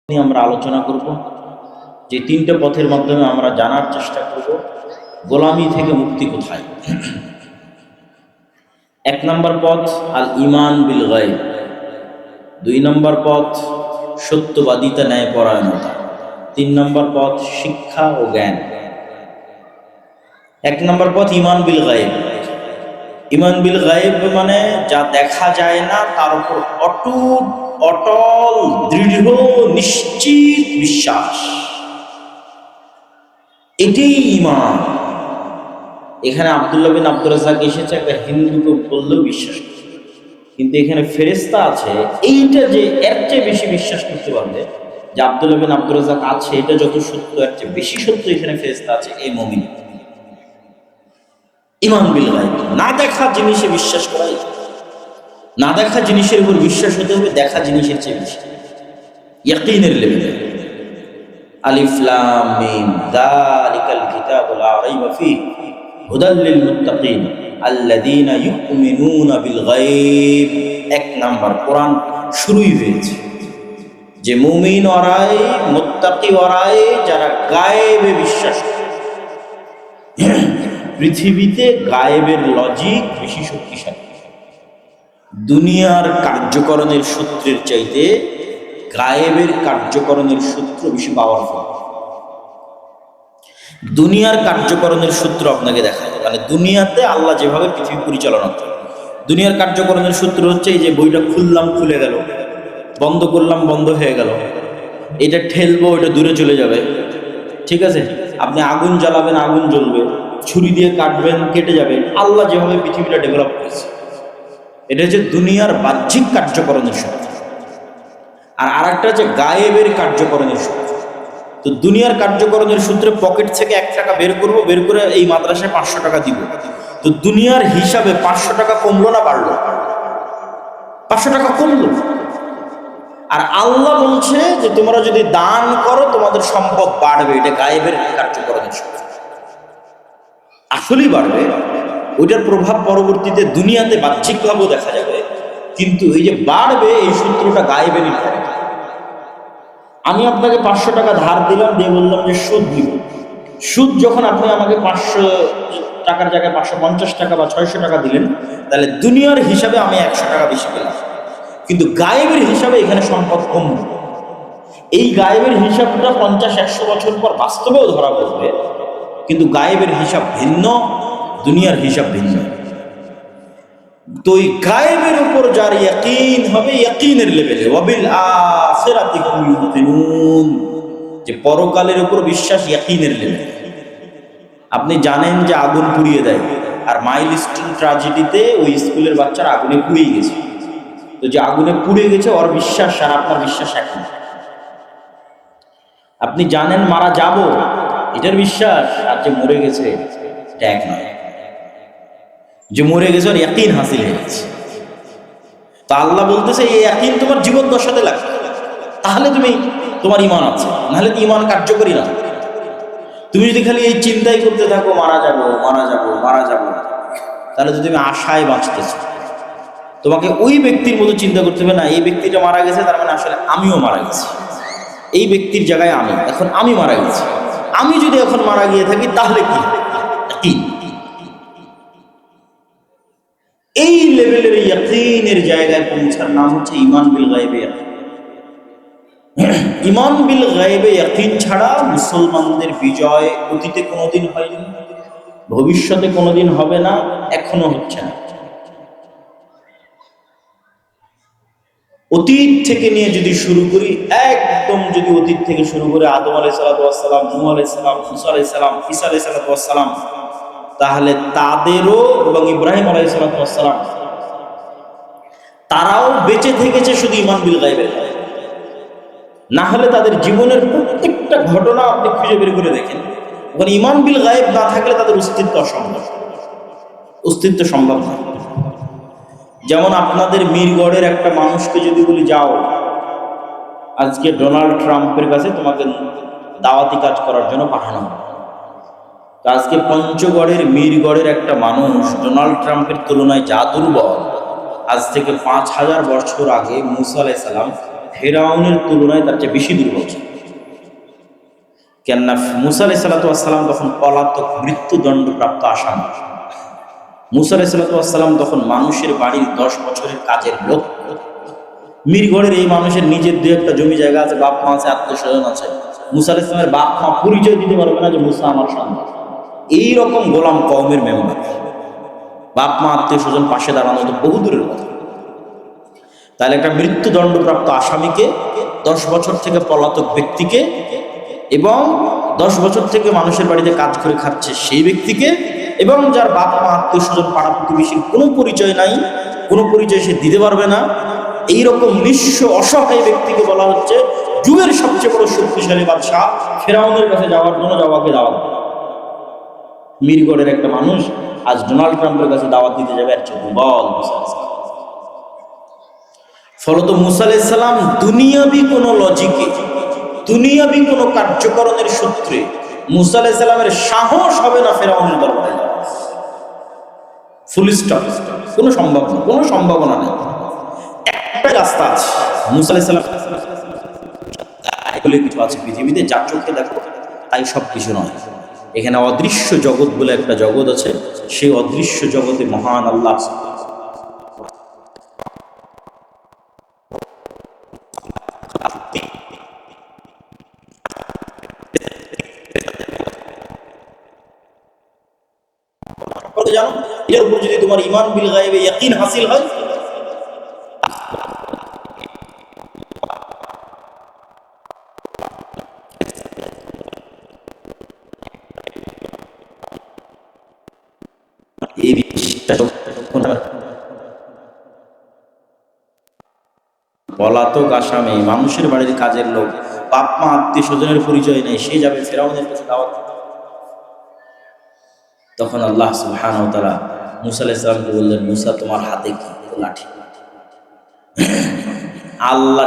নিয়ে আমরা আলোচনা করব, যে তিনটে পথের মাধ্যমে আমরা জানার চেষ্টা করব গোলামি থেকে মুক্তি কোথায়। এক নম্বর পথ আল ইমান বিল গায়ব, দুই নম্বর পথ সত্যবাদিতা, ন্যায়পরায়ণতা, তিন নম্বর পথ শিক্ষা ও জ্ঞান। এক নম্বর পথ ইমান বিল গায়ব। ইমান বিল গায়ব মানে যা দেখা যায় না তার উপর অটুট, অটল, দৃঢ়, নিশ্চিত বিশ্বাস, এটাই ইমান। এখানে আব্দুল্লাহ বিন আব্দুর রাজ্জাক এসেছে, একটা হিন্দুকে বললেও বিশ্বাস করে, কিন্তু এখানে ফেরেশতা আছে, এইটা যে এর চেয়ে বেশি বিশ্বাস করতে পারবে যে আব্দুল্লাহ বিন আব্দুর রাজ্জাক আছে, এটা যত সত্য এর চেয়ে বেশি সত্য এখানে ফেরেশতা আছে, এই মুমিন। ইমান বিল গায়ব, না দেখা জিনিসে বিশ্বাস করা। না দেখা জিনিসের উপর বিশ্বাস হতে হবে দেখা জিনিসের চেয়ে বেশি, ইয়াকিনের লেভেলে। আলিফ লাম মিম যালিকাল কিতাবু লা রাইবা ফীহি হুদাল লিল মুত্তাকিন আল্লাযীনা ইউমিনুনা বিল গায়ব। এক নাম্বার কোরআন শুরুই হয়েছে যে মুমিন ওরাই, মুত্তাকি ওরাই যারা গায়েবে বিশ্বাস করে। পৃথিবীতে গায়েবের লজিক বেশি শক্তিশালী, দুনিয়ার কার্যকরণের সূত্রের চাইতে গায়েবের কার্যকরণের সূত্র বেশি পাওয়ারফুল। দুনিয়ার কার্যকরণের সূত্র আপনাকে দেখায়, মানে দুনিয়াতে আল্লাহ যেভাবে পৃথিবী পরিচালনা করে, দুনিয়ার কার্যকরণের সূত্র হচ্ছে এই যে বইটা খুললাম খুলে গেল, বন্ধ করলাম বন্ধ হয়ে গেল, এটা ঠেলবো এটা দূরে চলে যাবে, ঠিক আছে, আপনি আগুন জ্বালাবেন আগুন জ্বলবে, ছুরি দিয়ে কাটবেন কেটে যাবে। আল্লাহ যেভাবে পৃথিবীটা ডেভেলপ করেছে, এটা হচ্ছে দুনিয়ার বাহ্যিক কার্যকরণের সূত্র। আর আরেকটা হচ্ছে গায়েবের কার্যকরণের সূত্র। তো দুনিয়ার কার্যকরণের সূত্রে পকেট থেকে 1 টাকা বের করবো, বের করে এই মাদ্রাসায় 500 টাকা দিব। তো দুনিয়ার হিসাবে 500 টাকা কমলো না বাড়লো? 500 টাকা কমলো। আর আল্লাহ বলছে যে তোমরা যদি দান করো তোমাদের সম্পদ বাড়বে, এটা গায়েবের কার্যকরণের সূত্র। আসলেই বাড়বে, ওইটার প্রভাব পরবর্তীতে দুনিয়াতে বাহ্যিকভাবেও দেখা যাবে, কিন্তু এই যে বাড়বে এই সূত্রটা গায়েবের নির্ধারিত। আমি আপনাকে 500 টাকা ধার দিলাম, দিয়ে বললাম যে সুদ দিব। সুদ যখন আপনি আমাকে 500 টাকার জায়গায় 550 টাকা বা 600 টাকা দিলেন, তাহলে দুনিয়ার হিসাবে আমি 100 টাকা বেশি পেলাম, কিন্তু গায়েবের হিসাবে এখানে সম্পদ কম। এই গায়েবের হিসাবটা 50-100 বছর পর বাস্তবেও ধরা পড়বে, কিন্তু গায়েবের হিসাব ভিন্ন, দুনিয়ার হিসাব ভিন্ন। তো এই গায়েবের উপর যার ইয়াকিন হবে, ইয়াকিনের লেভেলে, ওয়াবিল আখিরাতি হুম ইউকিনুন, যে পরকালের উপর বিশ্বাস ইয়াকিনের লেভেলে। আপনি জানেন যে আগুন পুড়িয়ে দেয়, আর মাইলস্টোন ট্র্যাজেডিতে ওই স্কুলের বাচ্চারা আগুনে পুড়িয়ে গেছে। তো যে আগুনে পুড়ে গেছে ওর বিশ্বাস আর আপনার বিশ্বাস এক না। আপনি জানেন মারা যাব, এটার বিশ্বাস, আর যে মরে গেছে এটা এক নয়। যে মরে গেছে ওর ইয়াকিন হাসিল হয়ে গেছে। তা আল্লাহ বলতেছে এই ইয়াকিন তোমার জীবন দশাতে লাগবে, তাহলে তুমি তোমার ইমান আছে, নাহলে তো ইমান কার্যকরী না। তুমি যদি খালি এই চিন্তাই করতে থাকো মারা যাব মারা যাব মারা যাব, তাহলে যদি তুমি আশায় বাঁচতেছো, তোমাকে ওই ব্যক্তির মতো চিন্তা করতে হবে, না এই ব্যক্তিটা মারা গেছে তার মানে আসলে আমিও মারা গেছি, এই ব্যক্তির জায়গায় আমি, এখন আমি মারা গেছি, আমি যদি এখন মারা গিয়ে থাকি তাহলে কি? এই লেভেলের ইয়াকিনের জায়গায় পৌঁছার নাম হচ্ছে ইমান বিল গায়বে। ইমান বিল গায়বে ইয়াকিন ছাড়া মুসলমানদের বিজয় অতীতে কোনোদিন হয়নি, ভবিষ্যতে কোনোদিন হবে না, এখনো হচ্ছে না। অতীত থেকে নিয়ে যদি শুরু করি, একদম যদি অতীত থেকে শুরু করে আদম আলাইহিস সালাম, নূহ আলাইহিস সালাম, মুসা আলাইহিস সালাম, ঈসা আলাইহিস সালাম, তাহলে তাদেরও, এবং ইব্রাহিম আলাইহিস সালাম, তারাও বেঁচে থেকেছে শুধু ইমান বিল গায়বের। না হলে তাদের জীবনের প্রত্যেকটা ঘটনা আপনি খুঁজে বের করে দেখেন, ওখানে ইমান বিল গায়েব না থাকলে তাদের অস্তিত্ব সম্ভব না। যেমন আপনাদের মিরগড়ের একটা মানুষকে যদি বলি যাও আজকে ডোনাল্ড ট্রাম্পের কাছে তোমাকে দাওয়াতি কাজ করার জন্য পাঠানো হবে, তো আজকে পঞ্চগড়ের মিরগড়ের একটা মানুষ ডোনাল্ড ট্রাম্পের তুলনায় যা দুর্বল, আজ থেকে 5000 বছর আগে মুসা আলাইহিস সালাম ফেরাউনের তুলনায় তার চেয়ে বেশি দুর্বল ছিল। কেননা মুসা আলাইহিস সালাম তখন পলাতক মৃত্যুদণ্ডপ্রাপ্ত আসামি। মুসা আলাইহিস সালাম তখন মানুষের বাড়ির 10 বছরের কাজের লোক। মিরগড়ের এই মানুষের নিজের 2-1টা জমি জায়গা আছে, বাপ মা আছে, আত্মীয় স্বজন আছে। মুসা আলাইহিস সালামের বাপ মা পরিচয় দিতে পারবে না যে মুসা আমার সন্তান। এইরকম গোলাম কওমের মেম্বার, বাপ মা আত্মীয় স্বজন পাশে দাঁড়ানো তো বহু দূরের কথা। তাহলে একটা মৃত্যুদণ্ডপ্রাপ্ত আসামিকে, 10 বছর থেকে পলাতক ব্যক্তিকে, এবং 10 বছর থেকে মানুষের বাড়িতে কাজ করে খাচ্ছে সেই ব্যক্তিকে, এবং যার বাপ মা আত্মীয় স্বজন পাড়া প্রতিবেশীর কোনো পরিচয় নাই, কোনো পরিচয় সে দিতে পারবে না, এইরকম নিঃস্ব অসহায় ব্যক্তিকে বলা হচ্ছে যুগের সবচেয়ে বড় শক্তিশালী বাদশাহ ফেরাউনের কাছে যাওয়ার জন্য যাওয়াকে দাওয়াত। মিরগড়ের একটা মানুষ আজ ডোনাল্ড ট্রাম্পের কাছে দাওয়াত দিতে যাবে, এর চেয়ে দুর্বল মুসা আলাইহিস সালাম। ফলত মুসা আলাইহিস সালাম দুনিয়াবি কোনো লজিকে, দুনিয়াবি কোনো কার্যকরণের সূত্রে মুসা আলাইহিস সালামের সাহস হবে না ফেরাউনের দরবারে যাওয়ার। ফুল স্টপ, কোনো সম্ভাবনা নেই। একটা রাস্তা আছে, মুসা আলাইহিস সালাম বলে কিছু আছে পৃথিবীতে, যা চোখে দেখো তাই সব কিছু নয়। এখানে অদৃশ্য জগৎ বলে একটা জগৎ আছে, সেই অদৃশ্য জগতে মহান আল্লাহ জানো, এর উপর যদি তোমার ঈমান বিল গায়বে ইয়াকিন হাসিল হয়, এই বিশ্বাস পলাতক আসামি, মানুষের বাড়ির কাজের লোক, বাপ মা আত্মীয় স্বজনের পরিচয় নেই, সে যাবে ফেরাউনের কাছে দাওয়াত। তখন আল্লাহ সুবহানাহু ওয়া তাআলা মুসা আলাইহিস সালামকে বললেন, মুসা তোমার হাতে কি? লাঠি। আল্লাহ